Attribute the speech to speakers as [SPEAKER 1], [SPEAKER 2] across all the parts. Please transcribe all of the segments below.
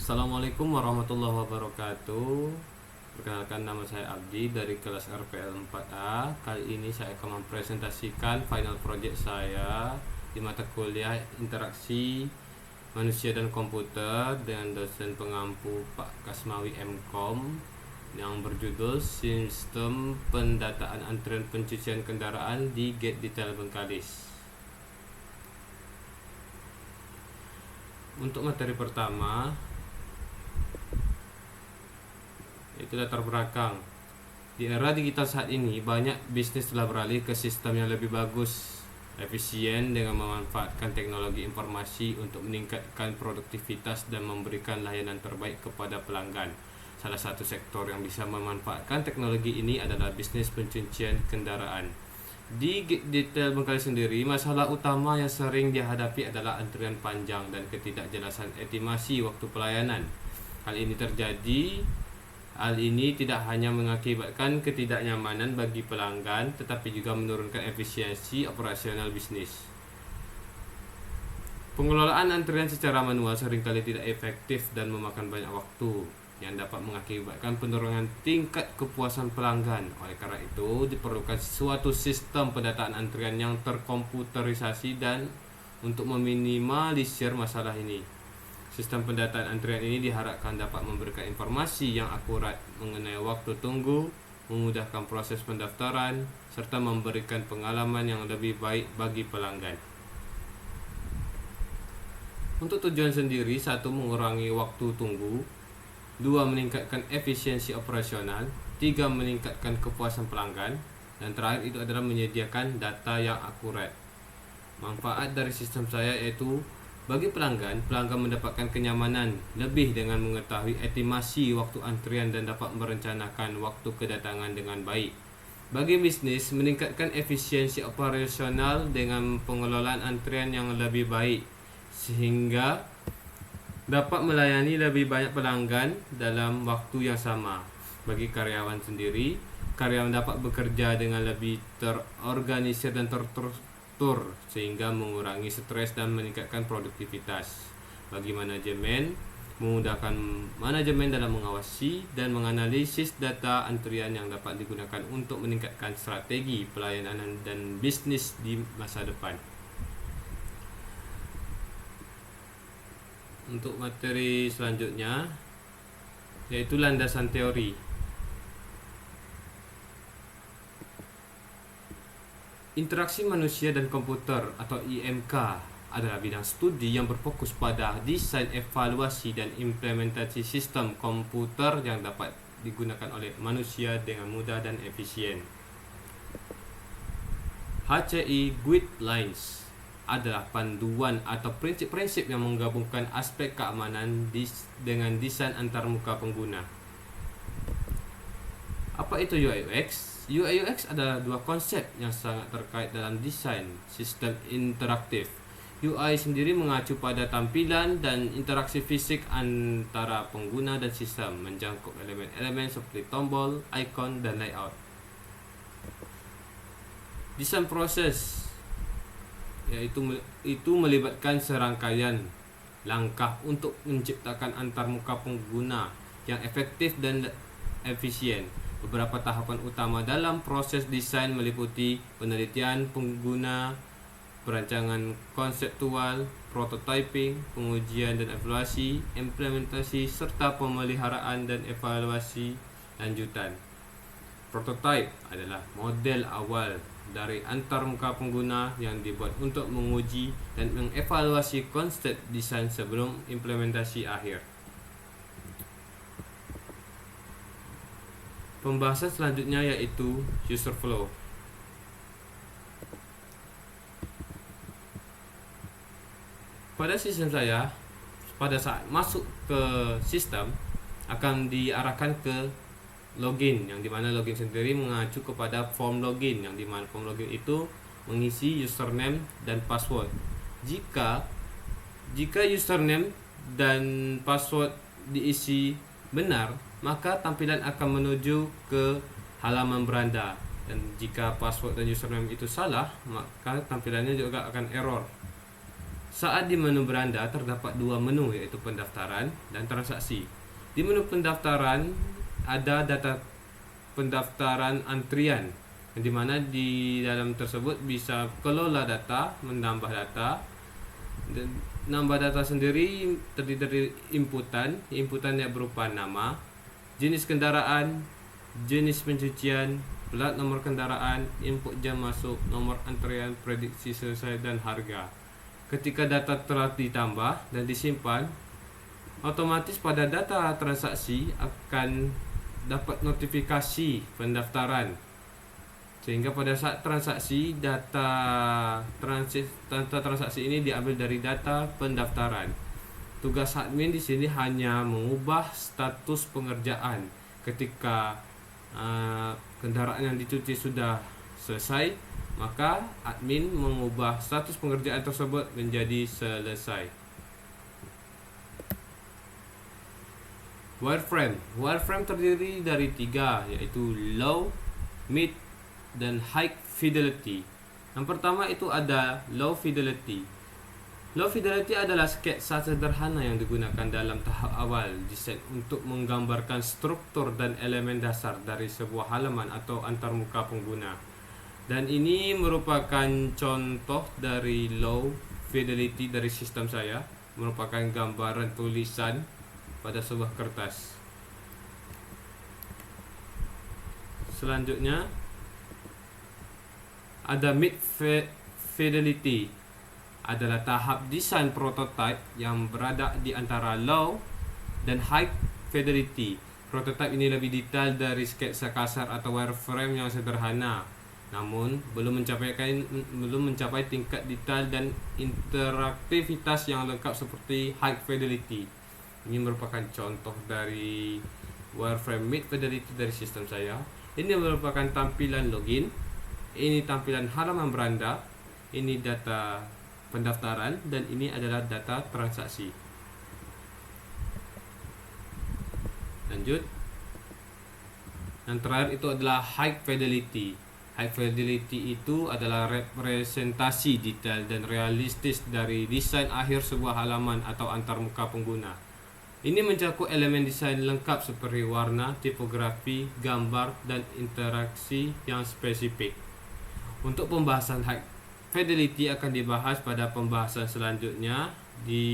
[SPEAKER 1] Assalamualaikum warahmatullahi wabarakatuh. Perkenalkan, nama saya Abdi dari kelas RPL 4A. Kali ini saya akan mempresentasikan final project saya di mata kuliah Interaksi Manusia dan Komputer dengan dosen pengampu Pak Kasmawi MKom yang berjudul Sistem Pendataan Antrian Pencucian Kendaraan di Gate Detail Bengkalis. Untuk materi pertama, itu latar belakang. Di era digital saat ini, banyak bisnis telah beralih ke sistem yang lebih bagus, efisien dengan memanfaatkan teknologi informasi untuk meningkatkan produktivitas dan memberikan layanan terbaik kepada pelanggan. Salah satu sektor yang bisa memanfaatkan teknologi ini adalah bisnis pencucian kendaraan. Di detail Bengkalis sendiri, masalah utama yang sering dihadapi adalah antrian panjang dan ketidakjelasan estimasi waktu pelayanan. Hal ini tidak hanya mengakibatkan ketidaknyamanan bagi pelanggan, tetapi juga menurunkan efisiensi operasional bisnis. Pengelolaan antrian secara manual seringkali tidak efektif dan memakan banyak waktu, yang dapat mengakibatkan penurunan tingkat kepuasan pelanggan. Oleh karena itu, diperlukan suatu sistem pendataan antrian yang terkomputerisasi dan untuk meminimalisir masalah ini. Sistem pendataan antrian ini diharapkan dapat memberikan informasi yang akurat mengenai waktu tunggu, memudahkan proses pendaftaran, serta memberikan pengalaman yang lebih baik bagi pelanggan. Untuk tujuan sendiri, 1. Mengurangi waktu tunggu, 2. Meningkatkan efisiensi operasional, 3. Meningkatkan kepuasan pelanggan, dan terakhir itu adalah menyediakan data yang akurat. Manfaat dari sistem saya yaitu bagi pelanggan mendapatkan kenyamanan lebih dengan mengetahui estimasi waktu antrian dan dapat merencanakan waktu kedatangan dengan baik. Bagi bisnis, meningkatkan efisiensi operasional dengan pengelolaan antrian yang lebih baik sehingga dapat melayani lebih banyak pelanggan dalam waktu yang sama. Bagi karyawan sendiri, karyawan dapat bekerja dengan lebih terorganisir dan terstruktur sehingga mengurangi stres dan meningkatkan produktivitas. Bagi manajemen, memudahkan manajemen dalam mengawasi dan menganalisis data antrian yang dapat digunakan untuk meningkatkan strategi pelayanan dan bisnis di masa depan. Untuk materi selanjutnya yaitu landasan teori. Interaksi manusia dan komputer atau IMK adalah bidang studi yang berfokus pada desain, evaluasi, dan implementasi sistem komputer yang dapat digunakan oleh manusia dengan mudah dan efisien. HCI Guidelines adalah panduan atau prinsip-prinsip yang menggabungkan aspek keamanan dengan desain antarmuka pengguna. Apa itu UI/UX? UI/UX adalah dua konsep yang sangat terkait dalam desain sistem interaktif. UI sendiri mengacu pada tampilan dan interaksi fisik antara pengguna dan sistem, mencakup elemen-elemen seperti tombol, ikon, dan layout. Desain proses itu melibatkan serangkaian langkah untuk menciptakan antarmuka pengguna yang efektif dan efisien. Beberapa tahapan utama dalam proses desain meliputi penelitian pengguna, perancangan konseptual, prototyping, pengujian dan evaluasi, implementasi, serta pemeliharaan dan evaluasi lanjutan. Prototype adalah model awal dari antarmuka pengguna yang dibuat untuk menguji dan mengevaluasi konsep desain sebelum implementasi akhir. Pembahasan selanjutnya yaitu user flow. Pada sistem saya, pada saat masuk ke sistem akan diarahkan ke login, yang dimana login sendiri mengacu kepada form login, yang dimana form login itu mengisi username dan password. Jika username dan password diisi benar, maka tampilan akan menuju ke halaman beranda, dan jika password dan username itu salah, maka tampilannya juga akan error. Saat di menu beranda terdapat dua menu, yaitu pendaftaran dan transaksi. Di menu pendaftaran ada data pendaftaran antrian, di mana di dalam tersebut bisa kelola data, menambah data. Dan nambah data sendiri terdiri dari inputan yang berupa nama, jenis kendaraan, jenis pencucian, plat nomor kendaraan, input jam masuk, nomor antrian, prediksi selesai, dan harga. Ketika data telah ditambah dan disimpan, otomatis pada data transaksi akan dapat notifikasi pendaftaran, sehingga pada saat transaksi data transaksi ini diambil dari data pendaftaran. Tugas admin di sini hanya mengubah status pengerjaan ketika kendaraan yang dicuci sudah selesai, maka admin mengubah status pengerjaan tersebut menjadi selesai. Wireframe terdiri dari 3, yaitu low, mid, dan high fidelity. Yang pertama itu ada low fidelity. Low fidelity adalah sketsa sederhana yang digunakan dalam tahap awal desain untuk menggambarkan struktur dan elemen dasar dari sebuah halaman atau antarmuka pengguna. Dan ini merupakan contoh dari low fidelity dari sistem saya, merupakan gambaran tulisan pada sebuah kertas. Selanjutnya ada mid fidelity, adalah tahap desain prototype yang berada di antara low dan high fidelity. Prototype ini lebih detail dari sketsa kasar atau wireframe yang sederhana, namun belum mencapai tingkat detail dan interaktivitas yang lengkap seperti high fidelity. Ini merupakan contoh dari wireframe mid fidelity dari sistem saya. Ini merupakan tampilan login, ini tampilan halaman beranda, ini data pendaftaran, dan ini adalah data transaksi. Lanjut. Yang terakhir itu adalah high fidelity. High fidelity itu adalah representasi detail dan realistis dari desain akhir sebuah halaman atau antarmuka pengguna. Ini mencakup elemen desain lengkap seperti warna, tipografi, gambar, dan interaksi yang spesifik. Untuk pembahasan high fidelity akan dibahas pada pembahasan selanjutnya di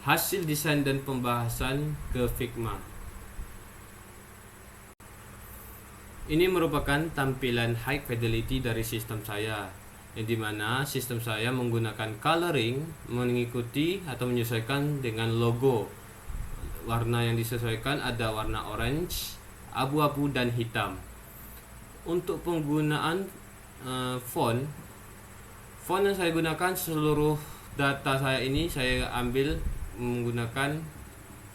[SPEAKER 1] hasil desain dan pembahasan ke Figma. Ini merupakan tampilan high fidelity dari sistem saya, yang dimana sistem saya menggunakan coloring mengikuti atau menyesuaikan dengan logo. Warna yang disesuaikan ada warna orange, abu-abu, dan hitam. Untuk penggunaan font yang saya gunakan, seluruh data saya ini saya ambil menggunakan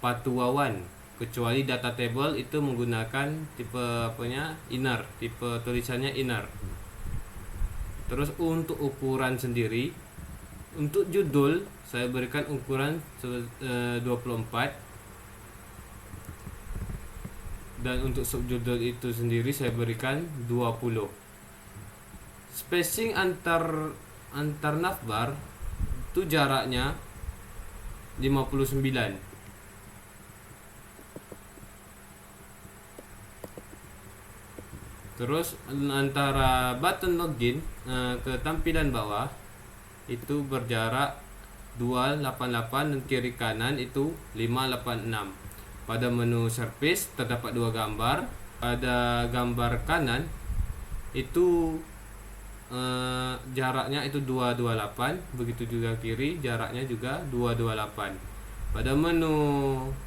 [SPEAKER 1] Patuawan, kecuali data table itu menggunakan tipe inner, tipe tulisannya inner. Terus untuk ukuran sendiri, untuk judul saya berikan ukuran 24, dan untuk subjudul itu sendiri saya berikan 20. Spacing antar navbar itu jaraknya 59. Terus antara button login ke tampilan bawah itu berjarak 288 dan kiri kanan itu 586. Pada menu surface terdapat dua gambar. Pada gambar kanan itu jaraknya itu 228, begitu juga kiri jaraknya juga 228. Pada menu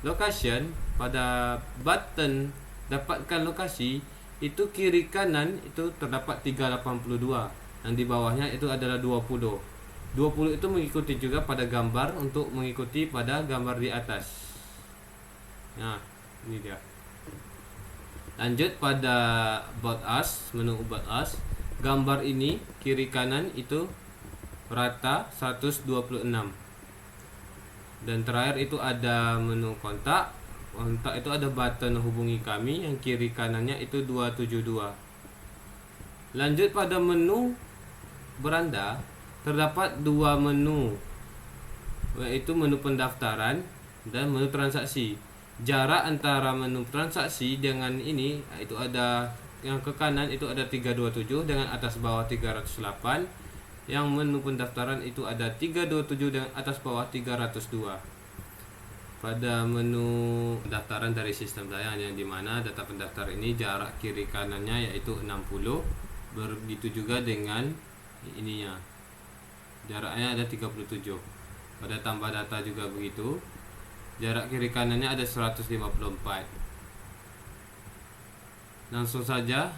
[SPEAKER 1] location, pada button dapatkan lokasi itu kiri kanan itu terdapat 382, yang di bawahnya itu adalah 20. 20 itu mengikuti juga pada gambar untuk mengikuti pada gambar di atas. Nah, ini dia. Lanjut pada About Us, menu About Us. Gambar ini kiri kanan itu rata 126. Dan terakhir itu ada menu kontak. Kontak itu ada button hubungi kami, yang kiri kanannya itu 272. Lanjut pada menu beranda, terdapat dua menu, yaitu menu pendaftaran dan menu transaksi. Jarak antara menu transaksi dengan ini itu ada yang ke kanan itu ada 327 dengan atas bawah 308. Yang menu pendaftaran itu ada 327 dengan atas bawah 302. Pada menu pendaftaran dari sistem saya yang dimana data pendaftar ini jarak kiri kanannya yaitu 60. Begitu juga dengan ininya, jaraknya ada 37. Pada tambah data juga begitu, jarak kiri kanannya ada 154. Langsung saja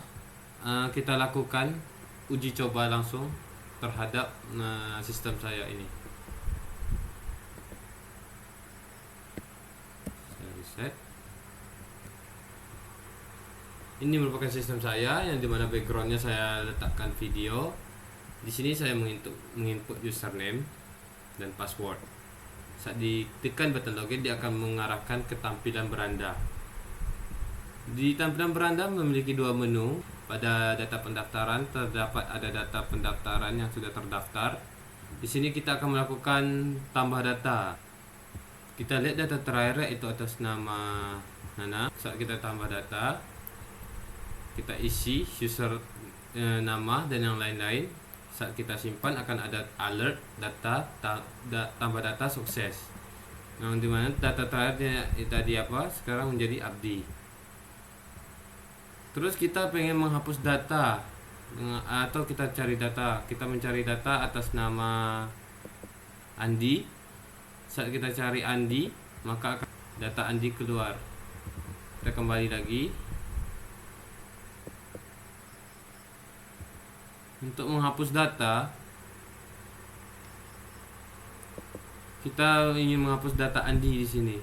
[SPEAKER 1] kita lakukan uji coba langsung terhadap sistem saya ini. Saya reset. Ini merupakan sistem saya yang dimana backgroundnya saya letakkan video. Di sini saya menginput username dan password. Saat ditekan button login, dia akan mengarahkan ke tampilan beranda. Di tampilan beranda memiliki dua menu. Pada data pendaftaran terdapat ada data pendaftaran yang sudah terdaftar. Di sini kita akan melakukan tambah data. Kita lihat data terakhir itu atas nama Nana. Saat kita tambah data, kita isi user nama dan yang lain-lain. Saat kita simpan akan ada alert data tambah data sukses. Yang dimana data terakhirnya tadi apa? Sekarang menjadi Abdi. Terus kita pengen menghapus data atau kita cari data. Kita mencari data atas nama Andi. Saat kita cari Andi, maka data Andi keluar. Kita kembali lagi. Untuk menghapus data, kita ingin menghapus data Andi di sini.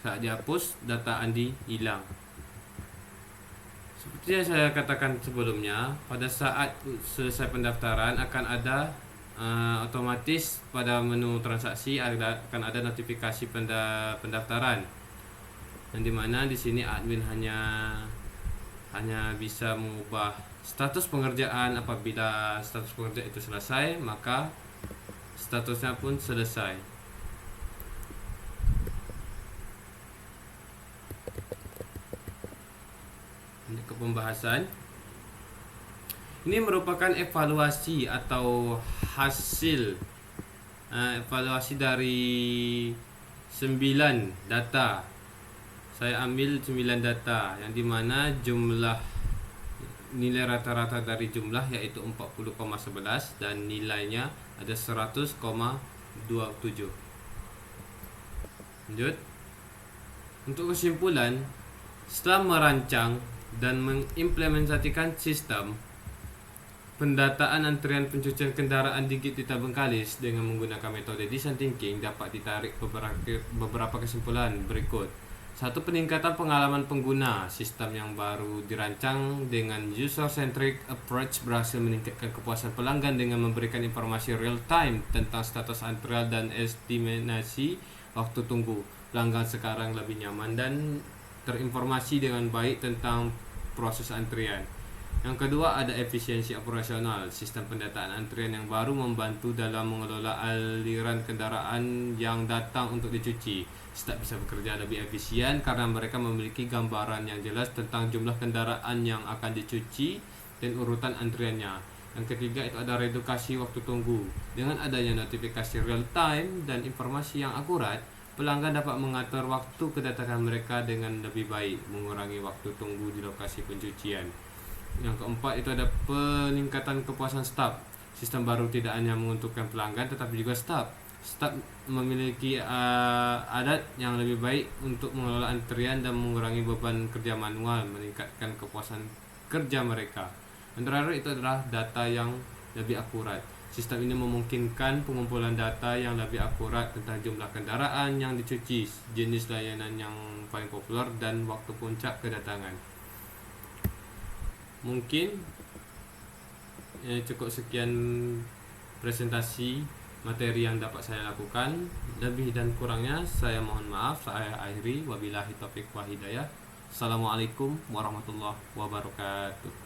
[SPEAKER 1] Saat dihapus, data Andi hilang. Seperti yang saya katakan sebelumnya, pada saat selesai pendaftaran akan ada otomatis pada menu transaksi akan ada notifikasi pendaftaran. Yang dimana di sini admin hanya bisa mengubah status pengerjaan. Apabila status pengerjaan itu selesai, maka statusnya pun selesai. Untuk ke pembahasan, ini merupakan evaluasi atau hasil evaluasi dari 9 data. Saya ambil 9 data yang dimana jumlah nilai rata-rata dari jumlah yaitu 40,11 dan nilainya ada 100,27. Lanjut. Untuk kesimpulan, setelah merancang dan mengimplementasikan sistem pendataan antrian pencucian kendaraan di Git-Tita Bengkalis dengan menggunakan metode design thinking dapat ditarik beberapa kesimpulan berikut. 1. Peningkatan pengalaman pengguna. Sistem yang baru dirancang dengan user-centric approach berhasil meningkatkan kepuasan pelanggan dengan memberikan informasi real-time tentang status antrian dan estimasi waktu tunggu. Pelanggan sekarang lebih nyaman dan terinformasi dengan baik tentang proses antrian. Yang kedua, ada efisiensi operasional. Sistem pendataan antrian yang baru membantu dalam mengelola aliran kendaraan yang datang untuk dicuci. Staf bisa bekerja lebih efisien karena mereka memiliki gambaran yang jelas tentang jumlah kendaraan yang akan dicuci dan urutan antriannya. Yang ketiga, itu ada redukasi waktu tunggu. Dengan adanya notifikasi real time dan informasi yang akurat, pelanggan dapat mengatur waktu kedatangan mereka dengan lebih baik, mengurangi waktu tunggu di lokasi pencucian. Yang keempat, itu ada peningkatan kepuasan staf. Sistem baru tidak hanya menguntungkan pelanggan tetapi juga staf. Staf memiliki adat yang lebih baik untuk mengelola antrian dan mengurangi beban kerja manual, meningkatkan kepuasan kerja mereka. Yang terakhir, itu adalah data yang lebih akurat. Sistem ini memungkinkan pengumpulan data yang lebih akurat tentang jumlah kendaraan yang dicuci, jenis layanan yang paling populer, dan waktu puncak kedatangan. Mungkin cukup sekian presentasi materi yang dapat saya lakukan. Lebih dan kurangnya saya mohon maaf. Saya akhiri, wabillahi taufiq wa hidayah. Assalamualaikum warahmatullahi wabarakatuh.